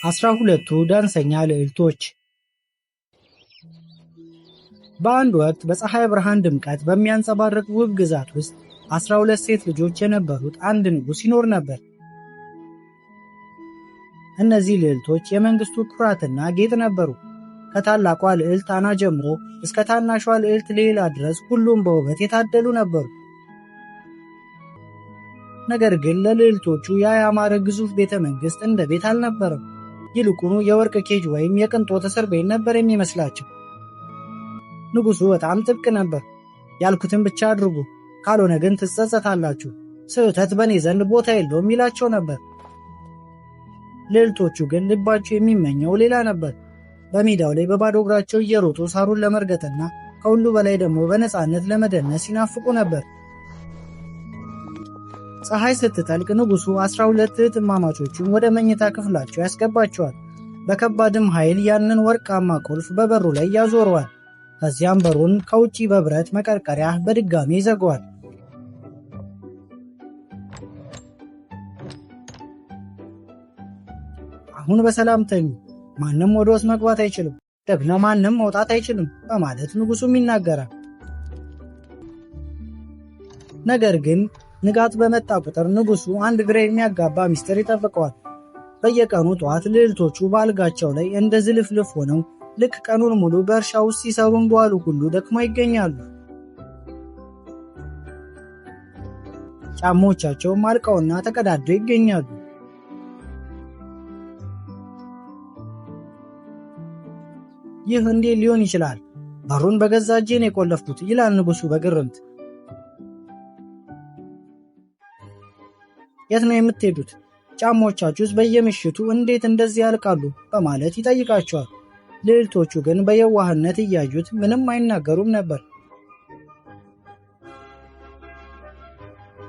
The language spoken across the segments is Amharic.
12ቱ ዳንሰኛ ልዕልቶች። በአንድ ወቅት በፀሐይ ብርሃን ድምቀት በሚያንጸባርቅ ውብ ግዛት ውስጥ 12 ሴት ልጆች የነበሩት አንድ ንጉሥ ይኖር ነበር። እነዚህ ልዕልቶች የመንግስቱ ኩራትና ጌጥ ነበሩ። ከታላቋ ልዕልት አና ጀምሮ እስከ ታናሿ ልዕልት ሌላ ድረስ ሁሉም በውበት የታደሉ ነበሩ። ነገር ግን ለልዕልቶቹ ያ ያማረ ግዙፍ ቤተ መንግስት እንደ ቤት አልነበረም። ይልቁኑ የወርቅ ኬጅ ወይም የቅንጦት እስር ቤት ነበር የሚመስላቸው። ንጉሱ በጣም ጥብቅ ነበር። ያልኩትን ብቻ አድርጉ፣ ካልሆነ ግን ትጸጸታላችሁ፣ ስህተት በእኔ ዘንድ ቦታ የለውም ይላቸው ነበር። ልዕልቶቹ ግን ልባቸው የሚመኘው ሌላ ነበር። በሜዳው ላይ በባዶ እግራቸው እየሮጡ ሳሩን ለመርገጥና ከሁሉ በላይ ደግሞ በነፃነት ለመደነስ ይናፍቁ ነበር። ፀሐይ ስትጠልቅ ንጉሱ 12 እህትማማቾቹን ወደ መኝታ ክፍላቸው ያስገባቸዋል። በከባድም ኃይል ያንን ወርቃማ ቁልፍ በበሩ ላይ ያዞረዋል። ከዚያም በሩን ከውጪ በብረት መቀርቀሪያ በድጋሚ ይዘጋዋል። አሁን በሰላም ተኙ፣ ማንም ወደ ውስጥ መግባት አይችልም፣ ደግሞ ማንም መውጣት አይችልም በማለት ንጉሱም ይናገራል። ነገር ግን ንጋት በመጣ ቁጥር ንጉሱ አንድ ግራ የሚያጋባ ሚስጥር ይጠብቀዋል። በየቀኑ ጠዋት ልዕልቶቹ በአልጋቸው ላይ እንደ ዝልፍልፍ ሆነው ልክ ቀኑን ሙሉ በእርሻ ውስጥ ሲሰሩ እንደዋሉ ሁሉ ደክመው ይገኛሉ። ጫማዎቻቸውም አልቀውና ተቀዳደው ይገኛሉ። ይህ እንዴት ሊሆን ይችላል? በሩን በገዛ እጄ ነው የቆለፍኩት ይላል ንጉሱ በግርምት። የት ነው የምትሄዱት? ጫማዎቻችሁስ በየምሽቱ እንዴት እንደዚህ ያልቃሉ? በማለት ይጠይቃቸዋል። ልዕልቶቹ ግን በየዋህነት እያዩት ምንም አይናገሩም ነበር።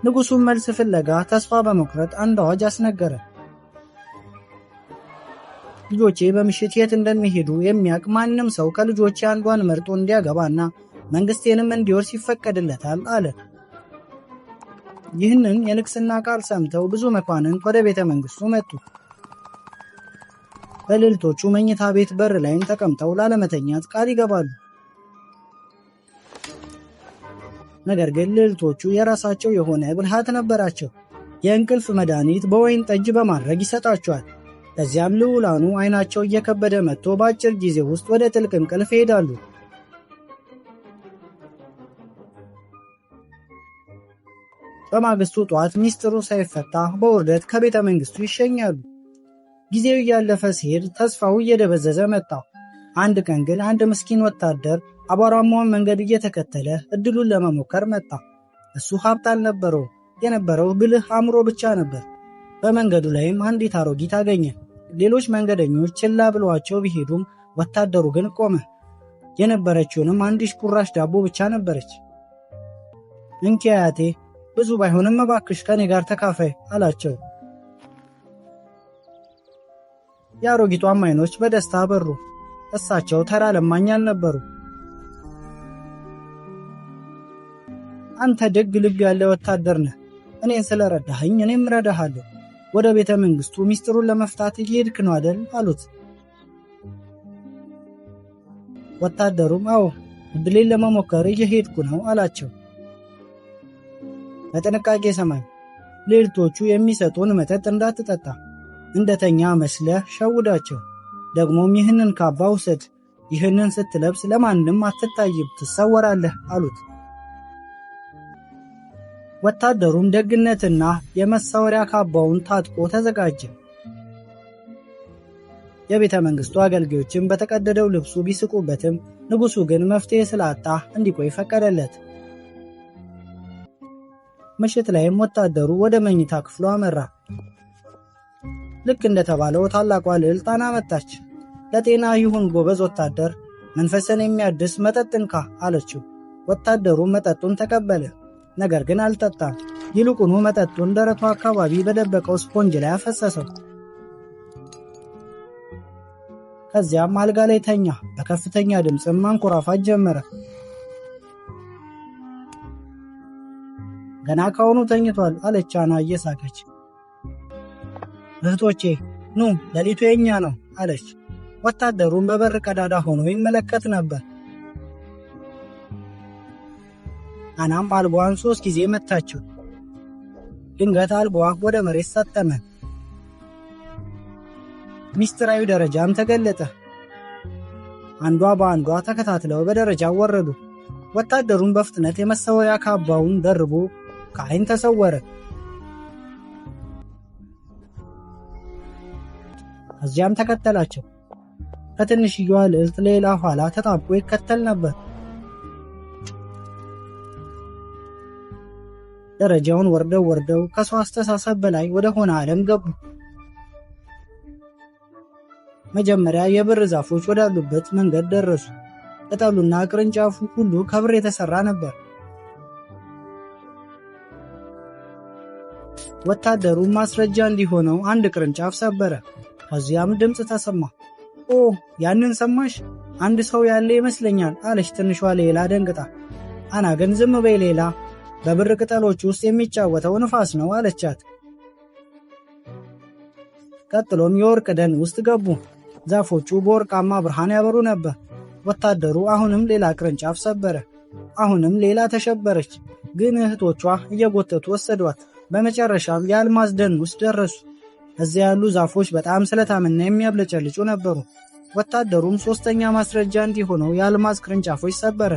ንጉሱም መልስ ፍለጋ ተስፋ በመቁረጥ አንድ አዋጅ አስነገረ። ልጆቼ በምሽት የት እንደሚሄዱ የሚያውቅ ማንም ሰው ከልጆቼ አንዷን መርጦ እንዲያገባና መንግስቴንም እንዲወርስ ይፈቀድለታል አለ። ይህንን የንግስና ቃል ሰምተው ብዙ መኳንንት ወደ ቤተ መንግስቱ መጡ። በልዕልቶቹ መኝታ ቤት በር ላይም ተቀምጠው ላለመተኛት ቃል ይገባሉ። ነገር ግን ልዕልቶቹ የራሳቸው የሆነ ብልሃት ነበራቸው። የእንቅልፍ መድኃኒት በወይን ጠጅ በማድረግ ይሰጣቸዋል። ከዚያም ልዑላኑ አይናቸው እየከበደ መጥቶ በአጭር ጊዜ ውስጥ ወደ ጥልቅ እንቅልፍ ይሄዳሉ። በማግስቱ ጧት ሚስጥሩ ሳይፈታ በውርደት ከቤተ መንግስቱ ይሸኛሉ። ጊዜው እያለፈ ሲሄድ ተስፋው እየደበዘዘ መጣ። አንድ ቀን ግን አንድ ምስኪን ወታደር አቧራማውን መንገድ እየተከተለ እድሉን ለመሞከር መጣ። እሱ ሀብት አልነበረው፣ የነበረው ብልህ አእምሮ ብቻ ነበር። በመንገዱ ላይም አንዲት አሮጊት አገኘ። ሌሎች መንገደኞች ችላ ብለዋቸው ቢሄዱም ወታደሩ ግን ቆመ። የነበረችውንም አንዲት ቁራሽ ዳቦ ብቻ ነበረች። እንኪ አያቴ፣ ብዙ ባይሆንም እባክሽ ከኔ ጋር ተካፋይ አላቸው። የአሮጊቷም አይኖች በደስታ አበሩ። እሳቸው ተራ ለማኝ አልነበሩ። አንተ ደግ ልብ ያለ ወታደር ነህ። እኔን ስለረዳኸኝ እኔም ረዳሃለሁ። ወደ ቤተ መንግስቱ ሚስጥሩን ለመፍታት እየሄድክ ነው አይደል? አሉት። ወታደሩም አዎ፣ እድሌን ለመሞከር እየሄድኩ ነው አላቸው። በጥንቃቄ ሰማኝ። ልዕልቶቹ የሚሰጡን መጠጥ እንዳትጠጣ፣ እንደተኛ መስለህ ሸውዳቸው። ደግሞም ይህንን ካባ ውሰድ፣ ይህንን ስትለብስ ለማንም አትታይም፣ ትሰወራለህ አሉት። ወታደሩም ደግነትና የመሳወሪያ ካባውን ታጥቆ ተዘጋጀ። የቤተ መንግስቱ አገልጋዮችም በተቀደደው ልብሱ ቢስቁበትም ንጉሱ ግን መፍትሄ ስላጣ እንዲቆይ ፈቀደለት። ምሽት ላይም ወታደሩ ወደ መኝታ ክፍሉ አመራ። ልክ እንደተባለው ታላቋ ልዕልት አና መጣች። ለጤና ይሁን ጎበዝ ወታደር፣ መንፈስን የሚያድስ መጠጥ እንካ አለችው። ወታደሩ መጠጡን ተቀበለ። ነገር ግን አልጠጣም። ይልቁኑ መጠጡን ደረቱ አካባቢ በደበቀው ስፖንጅ ላይ አፈሰሰው። ከዚያም አልጋ ላይ ተኛ። በከፍተኛ ድምፅም ማንኮራፋት ጀመረ። ገና ካሁኑ ተኝቷል አለች አና እየሳቀች። እህቶቼ ኑ ሌሊቱ የኛ ነው አለች። ወታደሩን በበር ቀዳዳ ሆኖ ይመለከት ነበር። አናም አልቦዋን 3 ጊዜ መታችው። ድንገት አልቦዋ ወደ መሬት ሰጠመ። ሚስጥራዊ ደረጃም ተገለጠ። አንዷ በአንዷ ተከታትለው በደረጃው ወረዱ። ወታደሩን በፍጥነት የመሰወሪያ ካባውን ደርቦ ከዓይን ተሰወረ። እዚያም ተከተላቸው። ከትንሽየዋ ልዕልት ሌላ ኋላ ተጣብቆ ይከተል ነበር። ደረጃውን ወርደው ከሰው አስተሳሰብ በላይ ወደ ሆነ ዓለም ገቡ። መጀመሪያ የብር ዛፎች ወዳሉበት መንገድ ደረሱ። ቅጠሉና ቅርንጫፉ ሁሉ ከብር የተሰራ ነበር። ወታደሩ ማስረጃ እንዲሆነው አንድ ቅርንጫፍ ሰበረ። ከዚያም ድምፅ ተሰማ። ኦ ያንን ሰማሽ? አንድ ሰው ያለ ይመስለኛል አለች ትንሿ ሌላ ደንግጣ። አና ግን ዝም በይ ሌላ፣ በብር ቅጠሎች ውስጥ የሚጫወተው ንፋስ ነው አለቻት። ቀጥሎም የወርቅ ደን ውስጥ ገቡ። ዛፎቹ በወርቃማ ብርሃን ያበሩ ነበር። ወታደሩ አሁንም ሌላ ቅርንጫፍ ሰበረ። አሁንም ሌላ ተሸበረች። ግን እህቶቿ እየጎተቱ ወሰዷት። በመጨረሻም የአልማዝ ደን ውስጥ ደረሱ። እዚያ ያሉ ዛፎች በጣም ስለታምና የሚያብለጨልጩ ነበሩ። ወታደሩም 3ኛ ማስረጃ እንዲሆነው የአልማዝ ቅርንጫፎች ሰበረ።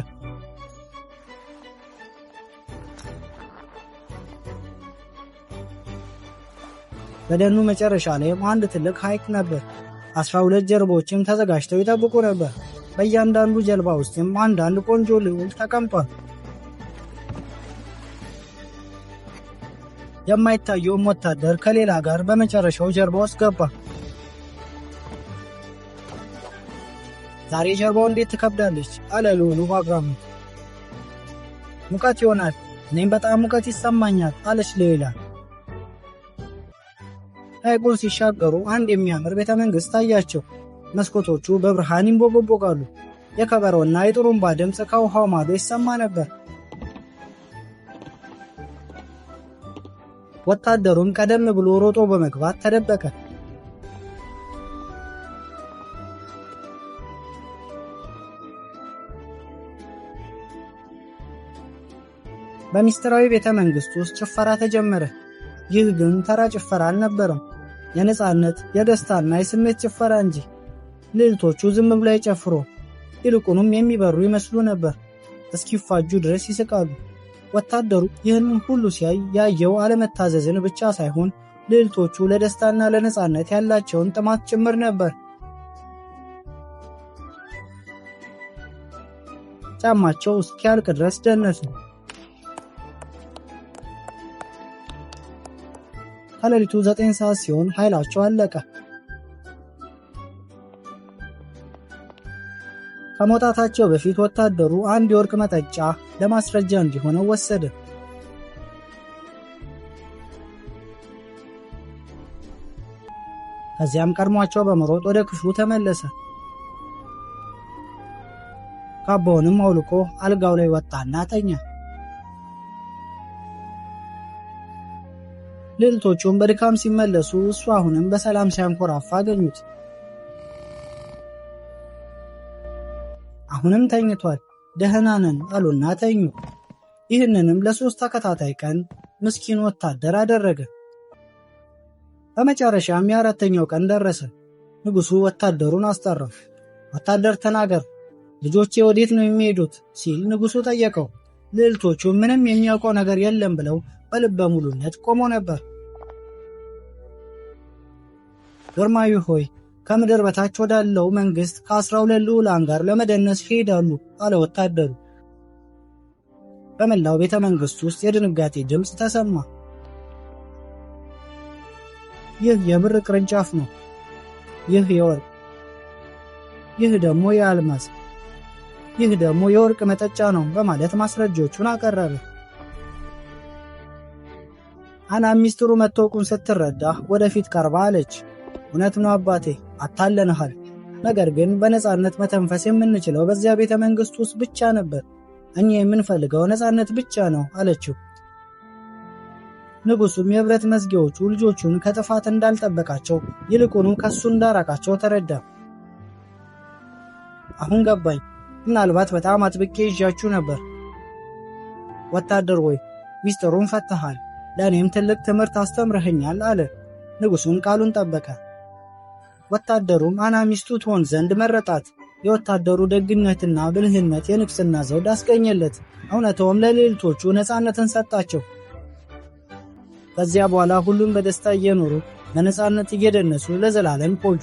በደኑ መጨረሻ ላይም አንድ ትልቅ ሐይቅ ነበር። 12 ጀልባዎችም ተዘጋጅተው ይጠብቁ ነበር። በእያንዳንዱ ጀልባ ውስጥም አንዳንድ ቆንጆ ልዑል ተቀምጧል። የማይታየውም ወታደር ከሌላ ጋር በመጨረሻው ጀልባ ውስጥ ገባ። ዛሬ ጀልባው እንዴት ትከብዳለች አለ ልዑሉ በአግራሞት። ሙቀት ይሆናል፣ እኔም በጣም ሙቀት ይሰማኛል አለች ሌላ። ሐይቁን ሲሻገሩ አንድ የሚያምር ቤተ መንግሥት ታያቸው። መስኮቶቹ በብርሃን ይንቦገቦጋሉ። የከበሮና የጥሩምባ ድምፅ ከውሃው ማዶ ይሰማ ነበር። ወታደሩም ቀደም ብሎ ሮጦ በመግባት ተደበቀ። በሚስጥራዊ ቤተ መንግሥት ውስጥ ጭፈራ ተጀመረ። ይህ ግን ተራ ጭፈራ አልነበረም። የነጻነት፣ የደስታና የስሜት ጭፈራ እንጂ። ልዕልቶቹ ዝም ብለው ይጨፍሩ፣ ይልቁንም የሚበሩ ይመስሉ ነበር። እስኪፋጁ ድረስ ይስቃሉ። ወታደሩ ይህንን ሁሉ ሲያይ ያየው አለመታዘዝን ብቻ ሳይሆን ልዕልቶቹ ለደስታና ለነጻነት ያላቸውን ጥማት ጭምር ነበር። ጫማቸው እስኪያልቅ ድረስ ደነሱ። ከሌሊቱ 9 ሰዓት ሲሆን ኃይላቸው አለቀ። ከመውጣታቸው በፊት ወታደሩ አንድ የወርቅ መጠጫ ለማስረጃ እንዲሆነው ወሰደ። ከዚያም ቀድሟቸው በመሮጥ ወደ ክፍሉ ተመለሰ። ካባውንም አውልቆ አልጋው ላይ ወጣና ተኛ። ልዕልቶቹም በድካም ሲመለሱ እሱ አሁንም በሰላም ሲያንኮራፋ አገኙት። አሁንም ተኝቷል። ደህና ነን አሉና ተኙ። ይህንንም ለ3 ተከታታይ ቀን ምስኪን ወታደር አደረገ። በመጨረሻም የ4ኛው ቀን ደረሰ። ንጉሡ ወታደሩን አስጠራው። ወታደር ተናገር፣ ልጆቼ ወዴት ነው የሚሄዱት ሲል ንጉሡ ጠየቀው። ልዕልቶቹ ምንም የሚያውቀው ነገር የለም ብለው በልበ ሙሉነት ቆሞ ነበር። ግርማዊ ሆይ ከምድር በታች ወዳለው መንግሥት ከ12 ልዑላን ጋር ለመደነስ ይሄዳሉ አለ ወታደሩ። በመላው ቤተ መንግሥት ውስጥ የድንጋጤ ድምፅ ተሰማ። ይህ የብር ቅርንጫፍ ነው፣ ይህ የወርቅ፣ ይህ ደግሞ የአልማዝ፣ ይህ ደግሞ የወርቅ መጠጫ ነው በማለት ማስረጃዎቹን አቀረበ። አና ሚስጥሩ መታወቁን ስትረዳ ወደፊት ቀርባ አለች፣ እውነት ነው አባቴ፣ አታለንሃል። ነገር ግን በነጻነት መተንፈስ የምንችለው በዚያ ቤተ መንግሥት ውስጥ ብቻ ነበር። እኛ የምንፈልገው ነጻነት ብቻ ነው አለችው። ንጉሱም የብረት መዝጊያዎቹ ልጆቹን ከጥፋት እንዳልጠበቃቸው ይልቁኑ ከሱ እንዳራቃቸው ተረዳ። አሁን ገባኝ። ምናልባት በጣም አጥብቄ ይዣችሁ ነበር። ወታደር ሆይ ሚስጥሩን ፈተሃል፣ ለእኔም ትልቅ ትምህርት አስተምረኸኛል አለ። ንጉሱም ቃሉን ጠበቀ። ወታደሩም አና ሚስቱ ትሆን ዘንድ መረጣት። የወታደሩ ደግነትና ብልህነት የንግስና ዘውድ አስገኘለት። እውነታውም ለሌሎቹ ነፃነትን ሰጣቸው። ከዚያ በኋላ ሁሉም በደስታ እየኖሩ በነፃነት እየደነሱ ለዘላለም ቆዩ።